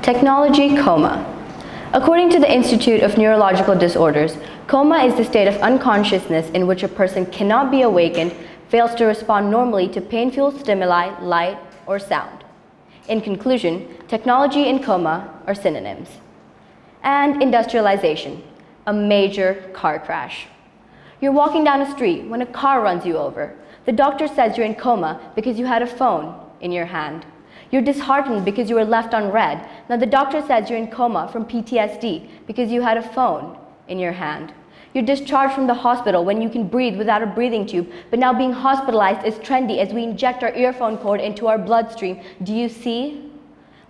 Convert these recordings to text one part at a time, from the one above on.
Technology coma. According to the Institute of Neurological Disorders, coma is the state of unconsciousness in which a person cannot be awakened, fails to respond normally to painful stimuli, light, or sound. In conclusion, technology and coma are synonyms. And industrialization, a major car crash. You're walking down a street when a car runs you over. The doctor says you're in coma because you had a phone in your hand. You're disheartened because you were left on red. Now the doctor says you're in coma from PTSD because you had a phone in your hand. You're discharged from the hospital when you can breathe without a breathing tube, but now being hospitalized is trendy as we inject our earphone cord into our bloodstream. Do you see?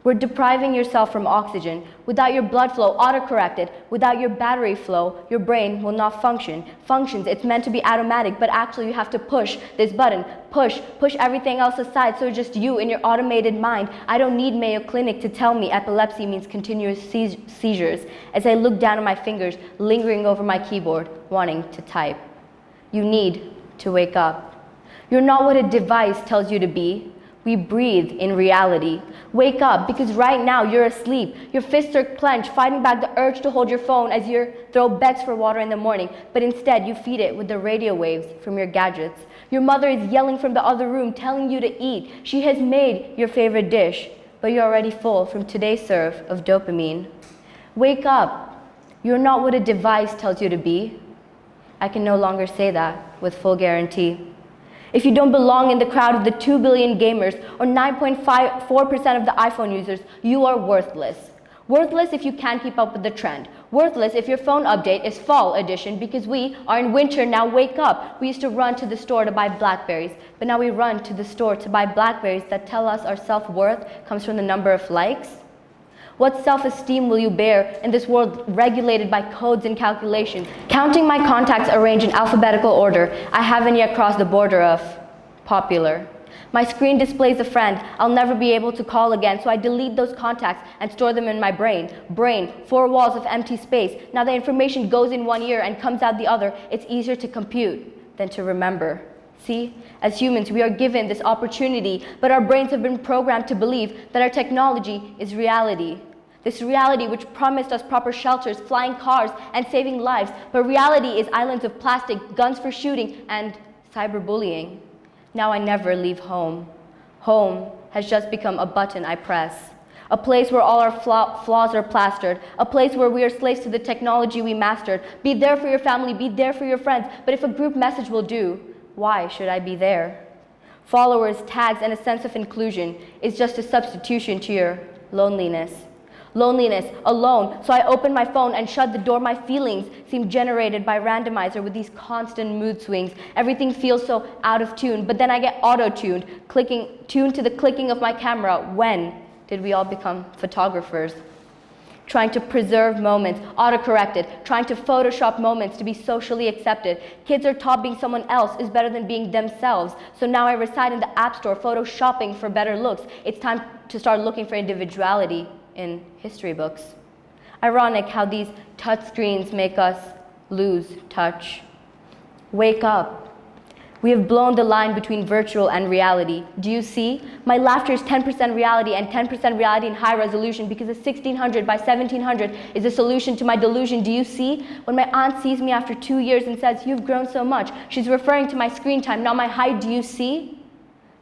We're depriving yourself from oxygen. Without your blood flow autocorrected, without your battery flow, your brain will not function. Functions, it's meant to be automatic, but actually you have to push this button. Push everything else aside so it's just you in your automated mind. I don't need Mayo Clinic to tell me epilepsy means continuous seizures as I look down at my fingers, lingering over my keyboard, wanting to type. You need to wake up. You're not what a device tells you to be. We breathe in reality. Wake up, because right now you're asleep. Your fists are clenched, fighting back the urge to hold your phone as your throat begs for water in the morning, but instead you feed it with the radio waves from your gadgets. Your mother is yelling from the other room, telling you to eat. She has made your favorite dish, but you're already full from today's serve of dopamine. Wake up. You're not what a device tells you to be. I can no longer say that with full guarantee. If you don't belong in the crowd of the 2 billion gamers or 9.4% of the iPhone users, you are worthless. Worthless if you can't keep up with the trend. Worthless if your phone update is fall edition because we are in winter now. Wake up. We used to run to the store to buy Blackberries, but now we run to the store to buy Blackberries that tell us our self-worth comes from the number of likes. What self-esteem will you bear in this world regulated by codes and calculations? Counting my contacts arranged in alphabetical order, I haven't yet crossed the border of popular. My screen displays a friend I'll never be able to call again, so I delete those contacts and store them in my brain. Brain, 4 walls of empty space. Now the information goes in one ear and comes out the other. It's easier to compute than to remember. See, as humans, we are given this opportunity, but our brains have been programmed to believe that our technology is reality. This reality which promised us proper shelters, flying cars, and saving lives, but reality is islands of plastic, guns for shooting, and cyberbullying. Now I never leave home. Home has just become a button I press. A place where all our flaws are plastered. A place where we are slaves to the technology we mastered. Be there for your family, be there for your friends, but if a group message will do, why should I be there? Followers, tags, and a sense of inclusion is just a substitution to your loneliness. Loneliness, alone, so I open my phone and shut the door. My feelings seem generated by randomizer with these constant mood swings. Everything feels so out of tune, but then I get auto-tuned, tuned to the clicking of my camera. When did we all become photographers? Trying to preserve moments, autocorrected, trying to Photoshop moments to be socially accepted. Kids are taught being someone else is better than being themselves. So now I reside in the App Store, photoshopping for better looks. It's time to start looking for individuality in history books. Ironic how these touch screens make us lose touch. Wake up. We have blown the line between virtual and reality. Do you see? My laughter is 10% reality and 10% reality in high resolution because a 1600 by 1700 is a solution to my delusion. Do you see? When my aunt sees me after 2 years and says, "You've grown so much," she's referring to my screen time, not my height. Do you see?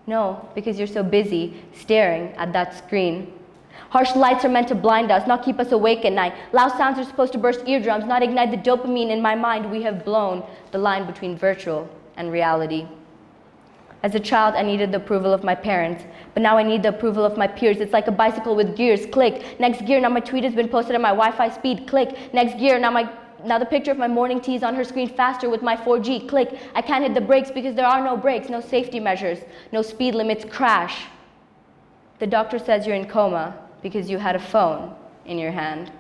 No, because you're so busy staring at that screen. Harsh lights are meant to blind us, not keep us awake at night. Loud sounds are supposed to burst eardrums, not ignite the dopamine in my mind. We have blown the line between virtual and reality. As a child, I needed the approval of my parents, but now I need the approval of my peers. It's like a bicycle with gears. Click. Next gear, now my tweet has been posted at my Wi-Fi speed. Click. Next gear, now the picture of my morning tea is on her screen faster with my 4G. Click. I can't hit the brakes because there are no brakes, no safety measures, no speed limits. Crash. The doctor says you're in coma because you had a phone in your hand.